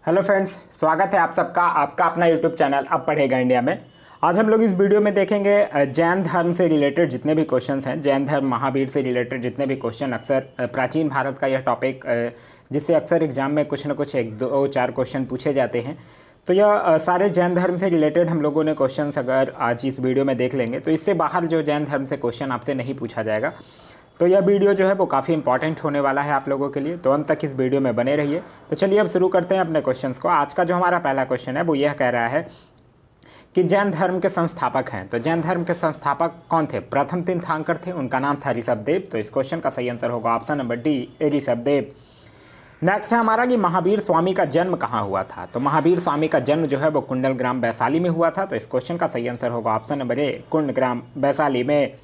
Hello friends, स्वागत है आप सबका आपका अपना यूट्यूब चैनल अब पढ़ेगा इंडिया में। आज हम लोग इस वीडियो में देखेंगे जैन धर्म से रिलेटेड जितने भी क्वेश्चंस हैं, जैन धर्म महावीर से रिलेटेड जितने भी क्वेश्चन। अक्सर प्राचीन भारत का यह टॉपिक जिससे अक्सर एग्जाम में कुछ ना कुछ 1-2-4 क्वेश्चन पूछे जाते हैं। तो यह सारे जैन धर्म से रिलेटेड हम लोगों ने क्वेश्चंस अगर आज इस वीडियो में देख लेंगे तो इससे बाहर जो जैन धर्म से क्वेश्चन आपसे नहीं पूछा जाएगा। तो यह वीडियो जो है वो काफ़ी इंपॉर्टेंट होने वाला है आप लोगों के लिए, तो अंत तक इस वीडियो में बने रहिए। तो चलिए अब शुरू करते हैं अपने क्वेश्चंस को। आज का जो हमारा पहला क्वेश्चन है वो यह कह रहा है कि जैन धर्म के संस्थापक हैं। तो जैन धर्म के संस्थापक कौन थे? प्रथम तीर्थंकर थे, उनका नाम था ऋषभदेव। तो इस क्वेश्चन का सही आंसर होगा option number D, Rishabhdev. Next है हमारा कि महावीर स्वामी का जन्म कहाँ हुआ था? तो महावीर स्वामी का जन्म जो है वो कुंडलग्राम वैशाली में हुआ था। तो इस क्वेश्चन का सही आंसर होगा option number a, Kundgram Vaishali में।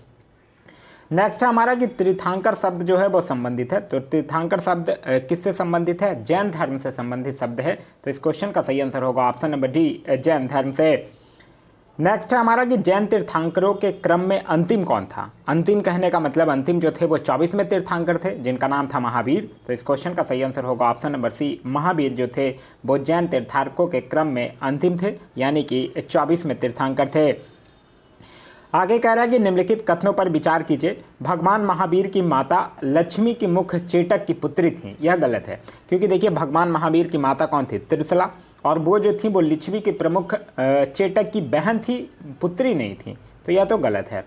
नेक्स्ट है हमारा कि तीर्थंकर शब्द जो है वो संबंधित है। तो तीर्थंकर शब्द किससे संबंधित है? जैन धर्म से संबंधित शब्द है। तो इस क्वेश्चन का सही आंसर होगा ऑप्शन नंबर डी, जैन धर्म से। नेक्स्ट है हमारा कि जैन तीर्थंकरों के क्रम में अंतिम कौन था? अंतिम कहने का मतलब अंतिम जो थे वो 24वें तीर्थंकर थे जिनका नाम था महावीर। तो इस क्वेश्चन का सही आंसर होगा ऑप्शन नंबर सी, महावीर जो थे वो जैन तीर्थंकरों के क्रम में अंतिम थे, यानी कि 24वें तीर्थंकर थे। आगे कह रहा है कि निम्नलिखित कथनों पर विचार कीजिए। भगवान महावीर की माता लक्ष्मी की मुख्य चेटक की पुत्री थी। यह गलत है, क्योंकि देखिए भगवान महावीर की माता कौन थी? त्रिशला, और वो जो थी वो लिच्छवी की प्रमुख चेटक की बहन थी, पुत्री नहीं थी। तो यह तो गलत है।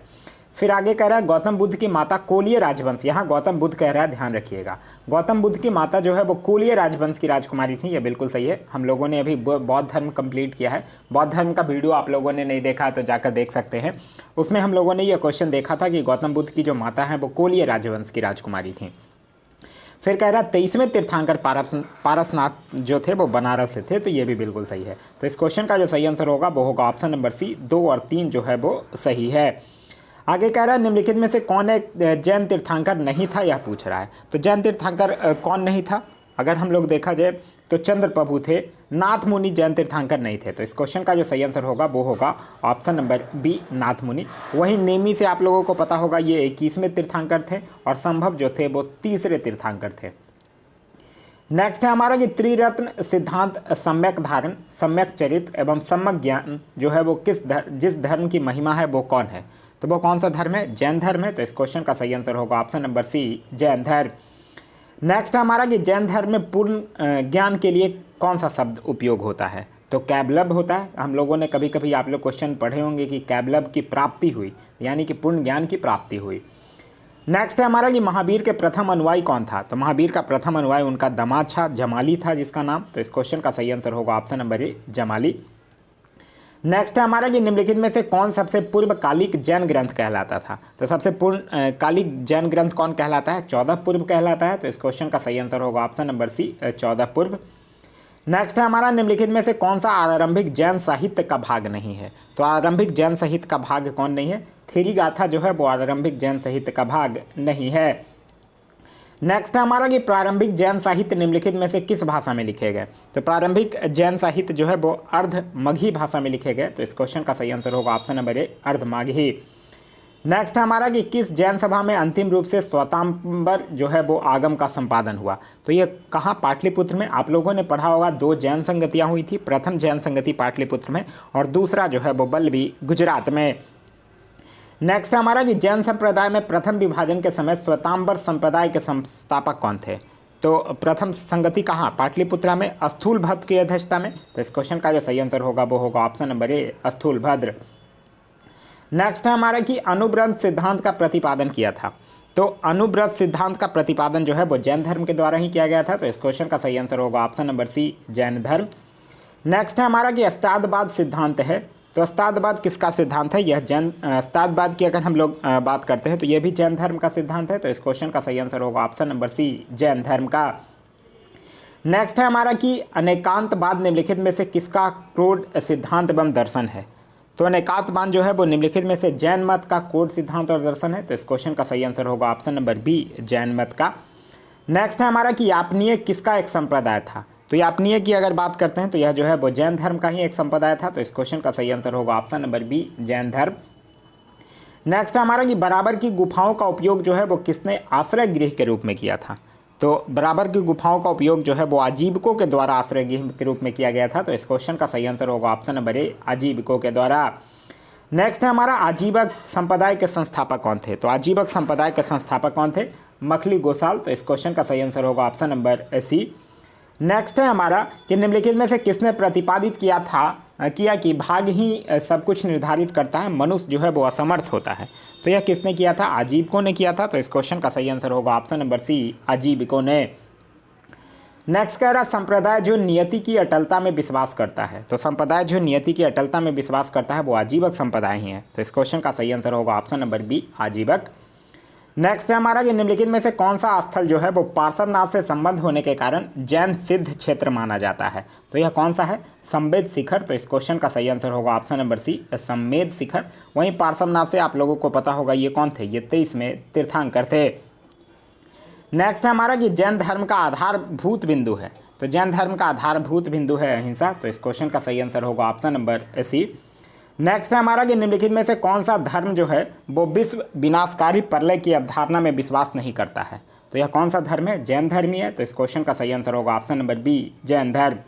फिर आगे कह रहा है गौतम बुद्ध की माता कोलीय राजवंश। यहाँ गौतम बुद्ध कह रहा है, ध्यान रखिएगा, गौतम बुद्ध की माता जो है वो कोलीय राजवंश की राजकुमारी थी। यह बिल्कुल सही है। हम लोगों ने अभी बौद्ध धर्म कंप्लीट किया है। बौद्ध धर्म का वीडियो आप लोगों ने नहीं देखा तो जाकर देख सकते हैं। उसमें हम लोगों ने यह क्वेश्चन देखा था कि गौतम बुद्ध की जो माता है वो कोलीय राजवंश की राजकुमारी थी। फिर कह रहा है 23वें तीर्थंकर पारसनाथ जो थे वो बनारस से थे। तो ये भी बिल्कुल सही है। तो इस क्वेश्चन का जो सही आंसर होगा वो होगा ऑप्शन नंबर सी, 2 और 3 जो है वो सही है। आगे कह रहा है निम्नलिखित में से कौन एक जैन तीर्थंकर नहीं था, यह पूछ रहा है। तो जैन तीर्थंकर कौन नहीं था? अगर हम लोग देखा जाए तो चंद्र प्रभु थे, नाथ मुनि जैन तीर्थंकर नहीं थे। तो इस क्वेश्चन का जो सही आंसर होगा वो होगा ऑप्शन नंबर बी, नाथ मुनि। वहीं नेमी से आप लोगों को पता होगा ये 21वें तीर्थंकर थे, और संभव जो थे वो 3रे तीर्थंकर थे। नेक्स्ट है हमारा कि त्रिरत्न सिद्धांत सम्यक धारण, सम्यक चरित्र एवं सम्यक ज्ञान जो है वो जिस धर्म की महिमा है वो कौन है? तो वो कौन सा धर्म है? जैन धर्म है। तो इस क्वेश्चन का सही आंसर होगा ऑप्शन नंबर सी, जैन धर्म। नेक्स्ट है हमारा कि जैन धर्म में पूर्ण ज्ञान के लिए कौन सा शब्द उपयोग होता है? तो कैबलब होता है। हम लोगों ने कभी कभी आप लोग क्वेश्चन पढ़े होंगे कि कैबलब की प्राप्ति हुई, यानी कि पूर्ण ज्ञान की प्राप्ति हुई। नेक्स्ट है हमारा कि महावीर के प्रथम अनुयायी कौन था? तो महावीर का प्रथम अनुयायी उनका दामाद था, जमाली था जिसका नाम। तो इस क्वेश्चन का सही आंसर होगा ऑप्शन नंबर ए, जमाली। नेक्स्ट है हमारा कि निम्नलिखित में से कौन सबसे पूर्वकालिक जैन ग्रंथ कहलाता था? तो सबसे पूर्वकालिक जैन ग्रंथ कौन कहलाता है? 14 पूर्व कहलाता है। तो इस क्वेश्चन का सही आंसर होगा ऑप्शन नंबर सी, 14 पूर्व। नेक्स्ट है हमारा निम्नलिखित में से कौन सा आरंभिक जैन साहित्य का भाग नहीं है? तो आरंभिक जैन साहित्य का भाग कौन नहीं है? थेरी गाथा जो है वो आरंभिक जैन साहित्य का भाग नहीं है। नेक्स्ट है हमारा कि प्रारंभिक जैन साहित्य निम्नलिखित में से किस भाषा में लिखे गए? तो प्रारंभिक जैन साहित्य जो है वो अर्धमगही भाषा में लिखे गए। तो इस क्वेश्चन का सही आंसर होगा ऑप्शन नंबर ए, अर्धमागही। नेक्स्ट है हमारा कि किस जैन सभा में अंतिम रूप से श्वेतांबर जो है वो आगम का संपादन हुआ? तो ये कहाँ? पाटलिपुत्र में। आप लोगों ने पढ़ा होगा 2 जैन संगतियाँ हुई थी। प्रथम जैन संगति पाटलिपुत्र में और दूसरा जो है वो बल्लभी, गुजरात में। नेक्स्ट हमारा कि जैन संप्रदाय में प्रथम विभाजन के समय श्वेतांबर संप्रदाय के संस्थापक कौन थे? तो प्रथम संगति कहाँ? पाटलिपुत्रा में, स्थूलभद्र की अध्यक्षता में। तो इस क्वेश्चन का जो सही आंसर होगा वो होगा ऑप्शन नंबर ए, स्थूलभद्र। नेक्स्ट है हमारा कि अनुव्रत सिद्धांत का प्रतिपादन किया था। तो अनुव्रत सिद्धांत का प्रतिपादन जो है वो जैन धर्म के द्वारा ही किया गया था। तो इस क्वेश्चन का सही आंसर होगा ऑप्शन नंबर सी, जैन धर्म। नेक्स्ट है हमारा कि अस्तादवाद सिद्धांत है। तो अस्तादवाद किसका सिद्धांत है? यह जैन अस्तादवाद की अगर हम लोग बात करते हैं तो यह भी जैन धर्म का सिद्धांत है। तो इस क्वेश्चन का सही आंसर होगा ऑप्शन नंबर सी, जैन धर्म का। नेक्स्ट है हमारा कि अनेकांतवाद निम्नलिखित में से किसका क्रोड सिद्धांत एवं दर्शन है? तो अनेकांतवाद जो है वो निम्नलिखित में से जैन मत का कोड सिद्धांत और दर्शन है। तो इस क्वेश्चन का सही आंसर होगा ऑप्शन नंबर बी, जैन मत का। नेक्स्ट है हमारा कि यापनीय किसका एक संप्रदाय था? तो यापनीय की अगर बात करते हैं तो यह जो है वो जैन धर्म का ही एक संप्रदाय था। तो इस क्वेश्चन का सही आंसर होगा ऑप्शन नंबर बी, जैन धर्म। नेक्स्ट है हमारा कि बराबर की गुफाओं का उपयोग जो है वो किसने आश्रय गृह के रूप में किया था? तो बराबर की गुफाओं का उपयोग जो है वो आजीविकों के द्वारा आश्रय गृह के रूप में किया गया था। तो इस क्वेश्चन का सही आंसर होगा ऑप्शन नंबर ए, आजीविकों के द्वारा। नेक्स्ट है हमारा आजीवक संप्रदाय के संस्थापक कौन थे। तो आजीवक संप्रदाय के संस्थापक कौन थे? मखली गोसाल। तो इस क्वेश्चन का सही आंसर होगा ऑप्शन नंबर सी। नेक्स्ट है हमारा कि निम्नलिखित में से किसने प्रतिपादित किया कि भाग ही सब कुछ निर्धारित करता है, मनुष्य जो है वो असमर्थ होता है। तो यह किसने किया था? आजीविकों ने किया था। तो इस क्वेश्चन का सही आंसर होगा ऑप्शन नंबर सी, आजीविकों ने। नेक्स्ट कह रहा संप्रदाय जो नियति की अटलता में विश्वास करता है। तो संप्रदाय जो नियति की अटलता में विश्वास करता है वो आजीवक संप्रदाय ही है। तो इस क्वेश्चन का सही आंसर होगा ऑप्शन नंबर बी, आजीवक। नेक्स्ट है हमारा कि निम्नलिखित में से कौन सा स्थल जो है वो पार्श्वनाथ से संबंध होने के कारण जैन सिद्ध क्षेत्र माना जाता है। तो यह कौन सा है? संवेद शिखर। तो इस क्वेश्चन का सही आंसर होगा ऑप्शन नंबर सी, संवेद शिखर। वहीं पार्श्वनाथ से आप लोगों को पता होगा ये कौन थे? ये 23 में तीर्थंकर थे। नेक्स्ट है हमारा कि जैन धर्म का आधारभूत बिंदु है। तो जैन धर्म का आधारभूत बिंदु है अहिंसा। तो इस क्वेश्चन का सही आंसर होगा ऑप्शन नंबर सी। नेक्स्ट है हमारा कि निम्नलिखित में से कौन सा धर्म जो है वो विश्व विनाशकारी प्रलय की अवधारणा में विश्वास नहीं करता है। तो यह कौन सा धर्म है? जैन धर्म ही है। तो इस क्वेश्चन का सही आंसर होगा ऑप्शन नंबर बी, जैन धर्म।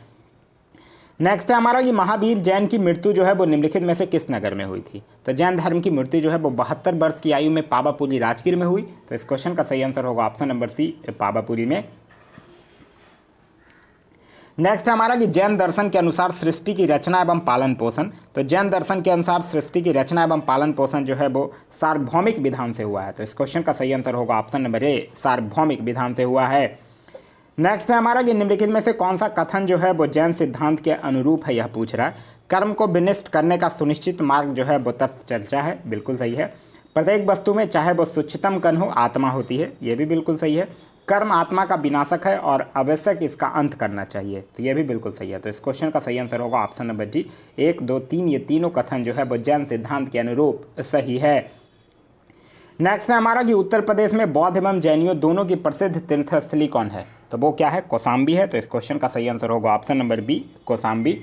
नेक्स्ट है हमारा कि महावीर जैन की मृत्यु जो है वो निम्नलिखित में से किस नगर में हुई थी। तो जैन धर्म की मृत्यु जो है वो 72 वर्ष की आयु में पावापुरी राजगीर में हुई। तो इस क्वेश्चन का सही आंसर होगा ऑप्शन नंबर सी, पावापुरी में। नेक्स्ट हमारा कि जैन दर्शन के अनुसार सृष्टि की रचना एवं पालन पोषण। तो जैन दर्शन के अनुसार सृष्टि की रचना एवं पालन पोषण जो है वो सार्वभौमिक विधान से हुआ है। तो इस क्वेश्चन का सही आंसर होगा ऑप्शन नंबर ए, सार्वभौमिक विधान से हुआ है। नेक्स्ट है हमारा कि निम्नलिखित में से कौन सा कथन जो है वो जैन सिद्धांत के अनुरूप है, यह पूछ रहा है। कर्म को विनिष्ट करने का सुनिश्चित मार्ग जो है वो तत्व चर्चा है, बिल्कुल सही है। प्रत्येक वस्तु में चाहे वो सूक्ष्मतम कण हो, आत्मा होती है, ये भी बिल्कुल सही है। कर्म आत्मा का विनाशक है और आवश्यक इसका अंत करना चाहिए, तो ये भी बिल्कुल सही है। तो इस क्वेश्चन का सही आंसर होगा ऑप्शन नंबर जी, 1, 2, 3, ये तीनों कथन जो है वो जैन सिद्धांत के अनुरूप सही है। नेक्स्ट है हमारा कि उत्तर प्रदेश में बौद्ध एवं जैनियों दोनों की प्रसिद्ध तीर्थस्थली कौन है। तो वो क्या है? कौशाम्बी है। तो इस क्वेश्चन का सही आंसर होगा option number b, Kaushambi.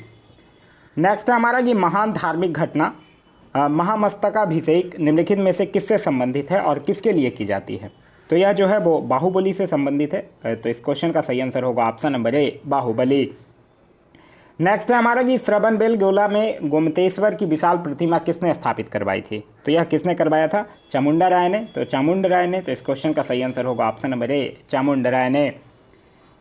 Next है हमारा कि महान धार्मिक घटना महामस्तकाभिषेक निम्नलिखित में से किससे संबंधित है और किसके लिए की जाती है। तो यह जो है वो बाहुबली से संबंधित है। तो इस क्वेश्चन का सही आंसर होगा option number a, Bahubali. Next है हमारा कि श्रवणबेलगोला में गोमतेश्वर की विशाल प्रतिमा किसने स्थापित करवाई थी। तो यह किसने करवाया था? चामुंडा राय ने। तो चामुंडा राय ने। तो इस क्वेश्चन का सही आंसर होगा ऑप्शन नंबर ए, चामुंडा राय ने।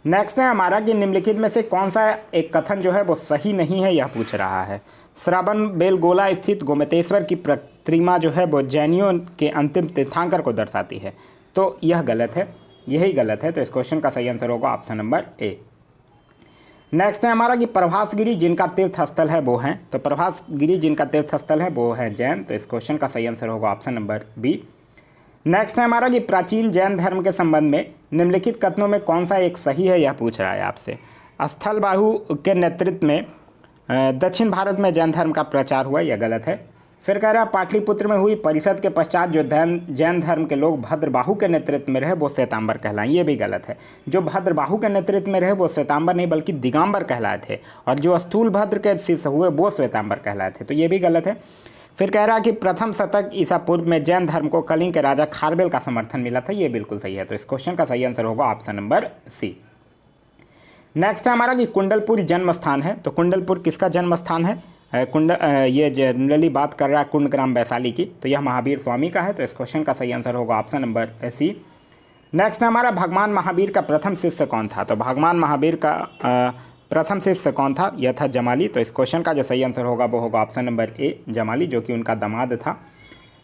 नेक्स्ट है हमारा कि निम्नलिखित में से कौन सा एक कथन जो है वो सही नहीं है, यह पूछ रहा है। श्रवणबेलगोला स्थित गोमतेश्वर की प्रतिमा जो है वो जैनियों के अंतिम तीर्थंकर को दर्शाती है। तो यह गलत है, यही गलत है। तो इस क्वेश्चन का सही आंसर होगा ऑप्शन नंबर ए। नेक्स्ट है हमारा कि प्रभासगिरी जिनका तीर्थ स्थल है वो हैं। तो प्रभासगिरी जिनका तीर्थ स्थल है वो है जैन। तो इस क्वेश्चन का सही आंसर होगा ऑप्शन नंबर बी। नेक्स्ट है हमारा कि प्राचीन जैन धर्म के संबंध में निम्नलिखित कथनों में कौन सा एक सही है, यह पूछ रहा है आपसे। स्थलबाहु के नेतृत्व में दक्षिण भारत में जैन धर्म का प्रचार हुआ, यह गलत है। फिर कह रहा है पाटलिपुत्र में हुई परिषद के पश्चात जो जैन धर्म के लोग भद्रबाहु के नेतृत्व में रहे वो श्वेतांबर कहलाए, ये भी गलत है। जो भद्रबाहु के नेतृत्व में रहे वो श्वेतांबर नहीं बल्कि दिगंबर कहलाए थे, और जो स्थूलभद्र के शिष्य हुए वो श्वेतांबर कहलाए थे, तो ये भी गलत है। फिर कह रहा है कि प्रथम शतक ईसा पूर्व में जैन धर्म को कलिंग के राजा खारवेल का समर्थन मिला था, ये बिल्कुल सही है। तो इस क्वेश्चन का सही आंसर होगा ऑप्शन नंबर सी। नेक्स्ट है हमारा कि कुंडलपुर जन्म स्थान है। तो कुंडलपुर किसका जन्म स्थान है? ये जनरली बात कर रहा है कुंडग्राम वैशाली की, तो यह महावीर स्वामी का है। तो इस क्वेश्चन का सही आंसर होगा ऑप्शन नंबर सी। नेक्स्ट हमारा भगवान महावीर का प्रथम शिष्य कौन था। तो भगवान महावीर का प्रथम शिष्य कौन था? यह था जमाली। तो इस क्वेश्चन का जो सही आंसर होगा वो होगा ऑप्शन नंबर ए, जमाली, जो कि उनका दामाद था।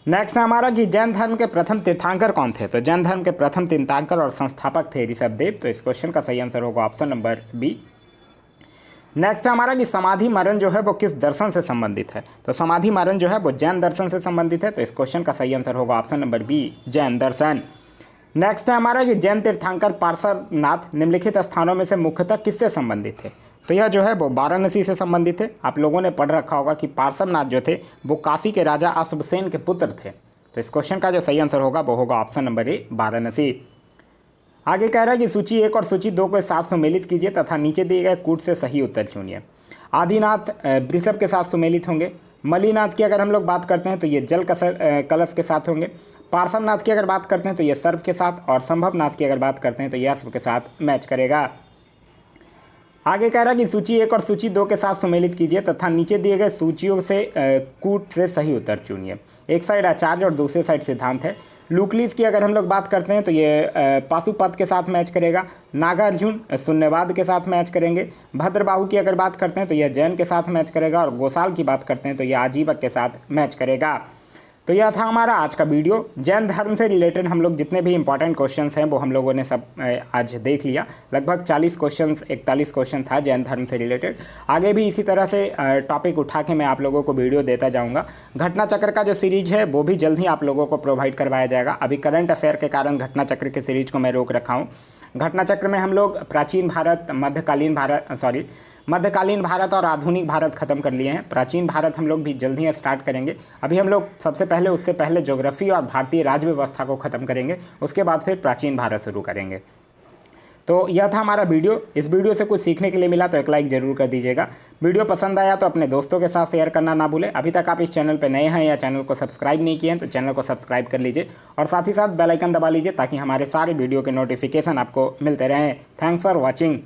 नेक्स्ट हमारा कि जैन धर्म के प्रथम तीर्थंकर कौन थे। तो जैन धर्म के प्रथम तीर्थंकर और संस्थापक थे ऋषभदेव। तो इस क्वेश्चन का सही आंसर होगा ऑप्शन नंबर बी। नेक्स्ट हमारा कि समाधि मरण जो है वो किस दर्शन से संबंधित है। तो समाधि मरण जो है वो जैन दर्शन से संबंधित है। तो इस क्वेश्चन का सही आंसर होगा ऑप्शन नंबर बी, जैन दर्शन। नेक्स्ट है हमारा कि जैन तीर्थंकर पार्श्वनाथ निम्नलिखित स्थानों में से मुख्यतः किससे संबंधित थे। तो यह जो है वो वाराणसी से संबंधित है। आप लोगों ने पढ़ रखा होगा कि पार्श्वनाथ जो थे वो काशी के राजा अश्वसेन के पुत्र थे। तो इस क्वेश्चन का जो सही आंसर होगा वो होगा ऑप्शन नंबर ए, वाराणसी। आगे कह रहा है कि सूची 1 और सूची 2 को साथ सम्मिलित कीजिए तथा नीचे दिए गए कूट से सही उत्तर चुनिए। आदिनाथ वृषभ के साथ सम्मिलित होंगे। मलिनाथ की अगर हम लोग बात करते हैं तो ये जल कलश के साथ होंगे। पार्श्वनाथ की अगर बात करते हैं तो ये सर्व के साथ, और संभवनाथ की अगर बात करते हैं तो ये अश्व के साथ मैच करेगा। आगे कह रहा है कि सूची 1 और सूची 2 के साथ सुमेलित कीजिए तथा नीचे दिए गए सूचियों से कूट से सही उत्तर चुनिए। एक साइड आचार्य और दूसरी साइड सिद्धांत है। लूकलीस की अगर हम लोग बात करते हैं तो ये पाशुपत के साथ मैच करेगा। नागार्जुन शून्यवाद के साथ मैच करेंगे। भद्रबाहु की अगर बात करते हैं तो यह जैन के साथ मैच करेगा, और गोसाल की बात करते हैं तो यह आजीवक के साथ मैच करेगा। तो यह था हमारा आज का वीडियो। जैन धर्म से रिलेटेड हम लोग जितने भी इंपॉर्टेंट क्वेश्चंस हैं वो हम लोगों ने सब आज देख लिया। लगभग 40 क्वेश्चंस 41 क्वेश्चन था जैन धर्म से रिलेटेड। आगे भी इसी तरह से टॉपिक उठा के मैं आप लोगों को वीडियो देता जाऊंगा। घटना चक्र का जो सीरीज है वो भी जल्द ही आप लोगों को प्रोवाइड करवाया जाएगा। अभी करंट अफेयर के कारण घटना चक्र के सीरीज को मैं रोक रखा हूँ। घटना चक्र में हम लोग प्राचीन भारत, मध्यकालीन भारत और आधुनिक भारत खत्म कर लिए हैं। प्राचीन भारत हम लोग भी जल्द ही स्टार्ट करेंगे। अभी हम लोग उससे पहले ज्योग्राफी और भारतीय राज्य व्यवस्था को खत्म करेंगे, उसके बाद फिर प्राचीन भारत शुरू करेंगे। तो यह था हमारा वीडियो। इस वीडियो से कुछ सीखने के लिए मिला तो एक लाइक जरूर कर दीजिएगा। वीडियो पसंद आया तो अपने दोस्तों के साथ शेयर करना ना भूलें। अभी तक आप इस चैनल पर नए हैं या चैनल को सब्सक्राइब नहीं किए हैं तो चैनल को सब्सक्राइब कर लीजिए, और साथ ही साथ बेल आइकन दबा लीजिए ताकि हमारे सारे वीडियो के नोटिफिकेशन आपको मिलते रहें। Thanks for watching.